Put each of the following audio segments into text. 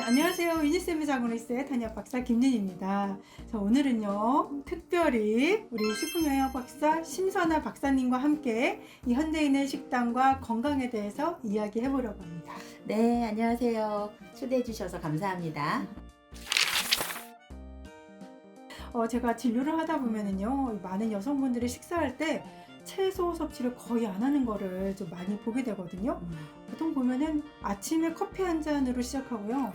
안녕하세요. 유니세미 자고니스의 단역 박사 김윤입니다. 자, 오늘은요, 특별히 우리 식품영양 박사 심선아 박사님과 함께 이 현대인의 식단과 건강에 대해서 이야기해 보려고 합니다. 네, 안녕하세요. 초대해 주셔서 감사합니다. 제가 진료를 하다 보면은요, 많은 여성분들이 식사할 때 채소 섭취를 거의 안 하는 거를 좀 많이 보게 되거든요. 보통 보면은 아침에 커피 한 잔으로 시작하고요.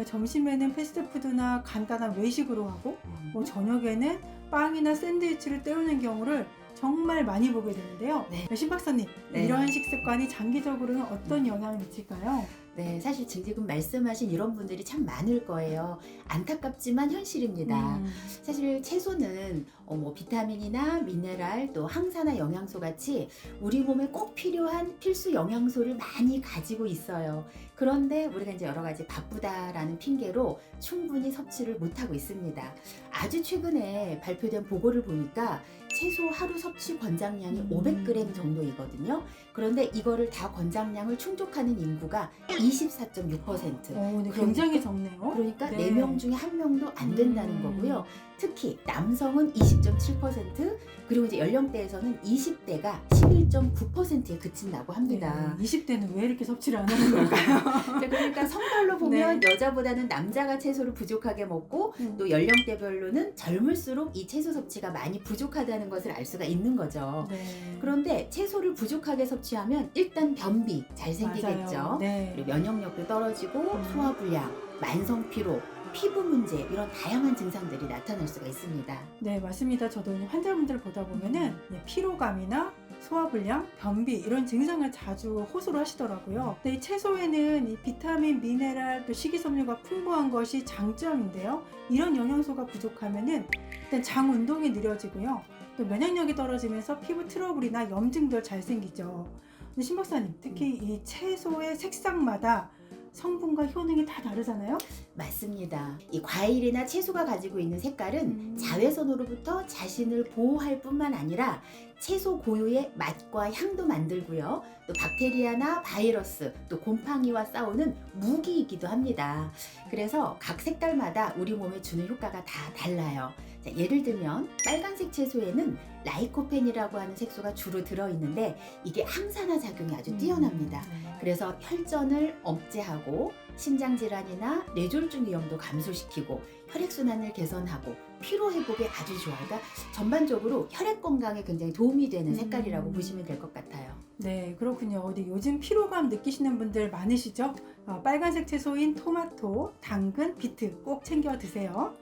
점심에는 패스트푸드나 간단한 외식으로 하고, 저녁에는 빵이나 샌드위치를 때우는 경우를 정말 많이 보게 되는데요. 네. 신 박사님, 네. 이러한 식습관이 장기적으로는 어떤 영향을 미칠까요? 네, 사실 지금 말씀하신 이런 분들이 참 많을 거예요. 안타깝지만 현실입니다. 사실 채소는 비타민이나 미네랄 또 항산화 영양소 같이 우리 몸에 꼭 필요한 필수 영양소를 많이 가지고 있어요. 그런데 우리가 이제 여러 가지 바쁘다라는 핑계로 충분히 섭취를 못하고 있습니다. 아주 최근에 발표된 보고를 보니까 채소 하루 섭취 권장량이 500g 정도이거든요. 그런데 이거를 다 권장량을 충족하는 인구가 24.6%. 네, 굉장히 적네요. 그러니까 네. 4명 중에 1명도 안 된다는 거고요. 특히 남성은 20.7%, 그리고 이제 연령대에서는 20대가 11.9%에 그친다고 합니다. 네, 20대는 왜 이렇게 섭취를 안 하는 걸까요? 그러니까 성별로 보면 여자보다는 남자가 채소를 부족하게 먹고 또 연령대별로는 젊을수록 이 채소 섭취가 많이 부족하다는 것을 알 수가 있는 거죠. 네. 그런데 채소를 부족하게 섭취하면 일단 변비 잘 생기겠죠. 맞아요. 네. 그리고 면역력도 떨어지고 소화불량, 만성피로, 피부 문제 이런 다양한 증상들이 나타날 수가 있습니다. 네, 맞습니다. 저도 환자분들 보다 보면은 피로감이나 소화불량, 변비 이런 증상을 자주 호소를 하시더라고요. 근데 이 채소에는 이 비타민, 미네랄, 또 식이섬유가 풍부한 것이 장점인데요. 이런 영양소가 부족하면은 일단 장 운동이 느려지고요. 또 면역력이 떨어지면서 피부 트러블이나 염증도 잘 생기죠. 근데 신 박사님, 특히 이 채소의 색상마다 성분과 효능이 다 다르잖아요. 맞습니다. 이 과일이나 채소가 가지고 있는 색깔은 자외선으로부터 자신을 보호할 뿐만 아니라 채소 고유의 맛과 향도 만들고요. 또 박테리아나 바이러스, 또 곰팡이와 싸우는 무기이기도 합니다. 그래서 각 색깔마다 우리 몸에 주는 효과가 다 달라요. 자, 예를 들면 빨간색 채소에는 라이코펜이라고 하는 색소가 주로 들어있는데 이게 항산화 작용이 아주 뛰어납니다. 그래서 혈전을 억제하고 심장질환이나 뇌졸중 위험도 감소시키고 혈액순환을 개선하고 피로회복에 아주 좋아요. 그러니까 전반적으로 혈액 건강에 굉장히 도움이 되는 색깔이라고 보시면 될 것 같아요. 네, 그렇군요. 근데 요즘 피로감 느끼시는 분들 많으시죠? 빨간색 채소인 토마토, 당근, 비트 꼭 챙겨 드세요.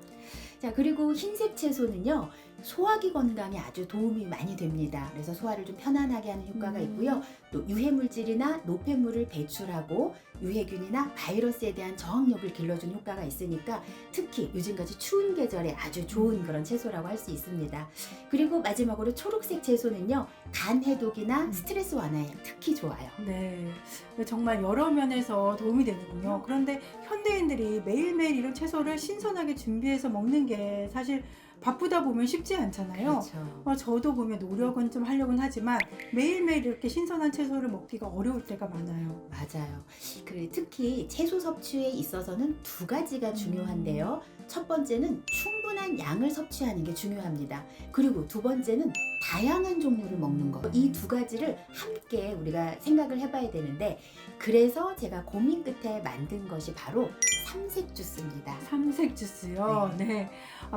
자, 그리고 흰색 채소는요, 소화기 건강에 아주 도움이 많이 됩니다. 그래서 소화를 좀 편안하게 하는 효과가 있고요. 또 유해물질이나 노폐물을 배출하고 유해균이나 바이러스에 대한 저항력을 길러주는 효과가 있으니까 특히 요즘같이 추운 계절에 아주 좋은 그런 채소라고 할 수 있습니다. 그리고 마지막으로 초록색 채소는요, 간 해독이나 스트레스 완화에 특히 좋아요. 네, 정말 여러 면에서 도움이 되는군요. 그런데 현대인들이 매일매일 이런 채소를 신선하게 준비해서 먹는 게 사실 바쁘다 보면 쉽지 않잖아요. 그렇죠. 저도 보면 노력은 좀 하려고는 하지만 매일매일 이렇게 신선한 채소를 먹기가 어려울 때가 많아요. 맞아요. 특히 채소 섭취에 있어서는 두 가지가 중요한데요. 첫 번째는 충분한 양을 섭취하는 게 중요합니다. 그리고 두 번째는 다양한 종류를 먹는 거. 이 두 가지를 함께 우리가 생각을 해봐야 되는데, 그래서 제가 고민 끝에 만든 것이 바로 삼색 주스입니다. 삼색 주스요. 네.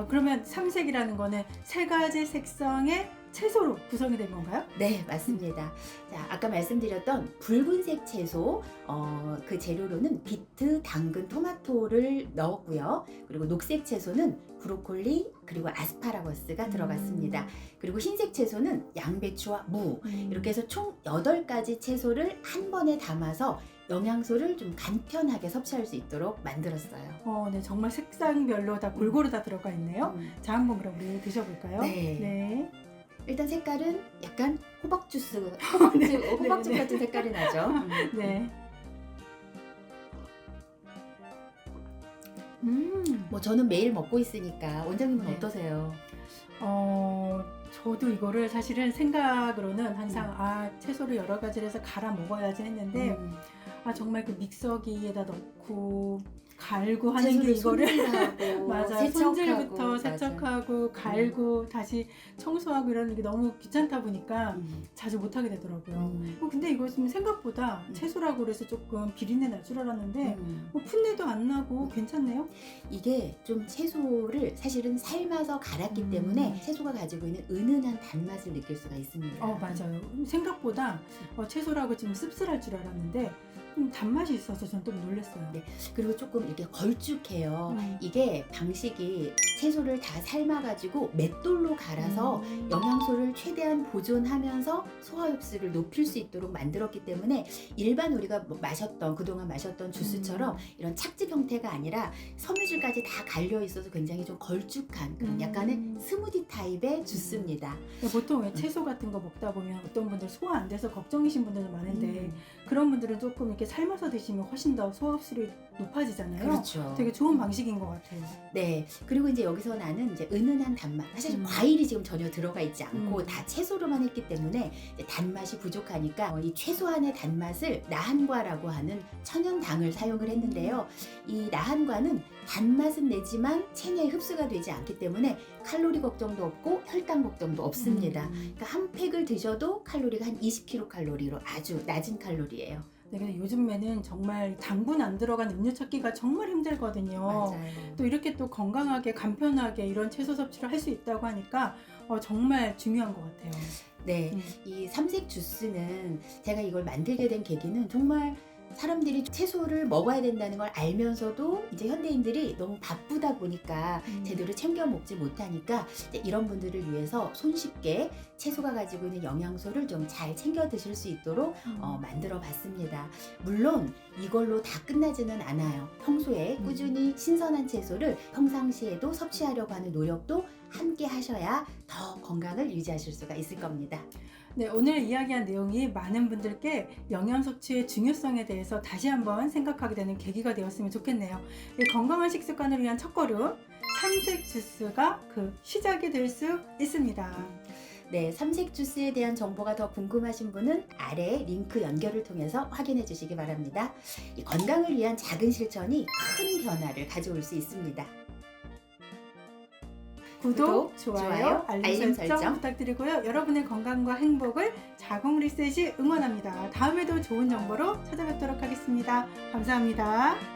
그러면 삼색이라는 거는 세 가지 색상의 채소로 구성이 된 건가요? 네, 맞습니다. 자, 아까 말씀드렸던 붉은색 채소, 그 재료로는 비트, 당근, 토마토를 넣었고요. 그리고 녹색 채소는 브로콜리, 그리고 아스파라거스가 들어갔습니다. 그리고 흰색 채소는 양배추와 무, 이렇게 해서 총 8가지 채소를 한 번에 담아서 영양소를 좀 간편하게 섭취할 수 있도록 만들었어요. 네, 정말 색상별로 다 골고루 다 들어가 있네요. 자, 한번 그럼 우리 드셔볼까요? 네. 일단 색깔은 약간 호박주스, 호박즙 네. 같은 색깔이 나죠. 네. 저는 매일 먹고 있으니까 원장님은 네. 어떠세요? 저도 이거를 사실은 생각으로는 항상 채소를 여러 가지를 해서 갈아 먹어야지 했는데 정말 그 믹서기에다 넣고 갈고 하는 게 채소를 이거를 손질하고 맞아. 세척하고, 손질부터 맞아. 세척하고 갈고 다시 청소하고 이러는 게 너무 귀찮다 보니까 음. 자주 못 하게 되더라고요. 음. 근데 이거 좀 생각보다 채소라고 그래서 조금 비린내 날 줄 알았는데 풋내도 안 나고 괜찮네요. 이게 좀 채소를 사실은 삶아서 갈았기 때문에 채소가 가지고 있는 은은한 단맛을 느낄 수가 있습니다. 맞아요. 생각보다 채소라고 좀 씁쓸할 줄 알았는데 좀 단맛이 있어서 전 좀 놀랐어요. 네. 그리고 조금 이렇게 걸쭉해요. 음. 이게 방식이 채소를 다 삶아가지고 맷돌로 갈아서 영양소를 최대한 보존하면서 소화 흡수를 높일 수 있도록 만들었기 때문에 일반 우리가 뭐 그동안 마셨던 주스처럼 이런 착즙 형태가 아니라 섬유질까지 다 갈려 있어서 굉장히 좀 걸쭉한 그런 약간의 스무디 타입의 주스입니다. 보통 왜 채소 같은 거 먹다 보면 어떤 분들 소화 안 돼서 걱정이신 분들도 많은데 그런 분들은 조금 이렇게 삶아서 드시면 훨씬 더 소화 흡수율이 높아지잖아요. 그렇죠. 되게 좋은 방식인 것 같아요. 네. 그리고 이제 여기서 나는 이제 은은한 단맛. 사실 과일이 지금 전혀 들어가 있지 않고 다 채소로만 했기 때문에 이제 단맛이 부족하니까 이 최소한의 단맛을 나한과라고 하는 천연당을 사용을 했는데요. 이 나한과는 단맛은 내지만 체내에 흡수가 되지 않기 때문에 칼로리 걱정도 없고 혈당 걱정도 없습니다. 그러니까 한 팩을 드셔도 칼로리가 한 20kcal로 아주 낮은 칼로리예요. 네, 근데 요즘에는 정말 당분 안 들어간 음료 찾기가 정말 힘들거든요. 맞아요. 또 이렇게 또 건강하게 간편하게 이런 채소 섭취를 할 수 있다고 하니까 정말 중요한 것 같아요. 네, 이 삼색 주스는 제가 이걸 만들게 된 계기는 정말 사람들이 채소를 먹어야 된다는 걸 알면서도 이제 현대인들이 너무 바쁘다 보니까 제대로 챙겨 먹지 못하니까 이제 이런 분들을 위해서 손쉽게 채소가 가지고 있는 영양소를 좀 잘 챙겨 드실 수 있도록 만들어 봤습니다. 물론 이걸로 다 끝나지는 않아요. 평소에 꾸준히 신선한 채소를 평상시에도 섭취하려고 하는 노력도 함께 하셔야 더 건강을 유지하실 수가 있을 겁니다. 네, 오늘 이야기한 내용이 많은 분들께 영양 섭취의 중요성에 대해서 다시 한번 생각하게 되는 계기가 되었으면 좋겠네요. 이 건강한 식습관을 위한 첫걸음, 삼색 주스가 그 시작이 될 수 있습니다. 네, 삼색 주스에 대한 정보가 더 궁금하신 분은 아래 링크 연결을 통해서 확인해 주시기 바랍니다. 이 건강을 위한 작은 실천이 큰 변화를 가져올 수 있습니다. 구독, 좋아요, 알림 알림 설정 설정 부탁드리고요. 여러분의 건강과 행복을 자궁 리셋이 응원합니다. 다음에도 좋은 정보로 찾아뵙도록 하겠습니다. 감사합니다.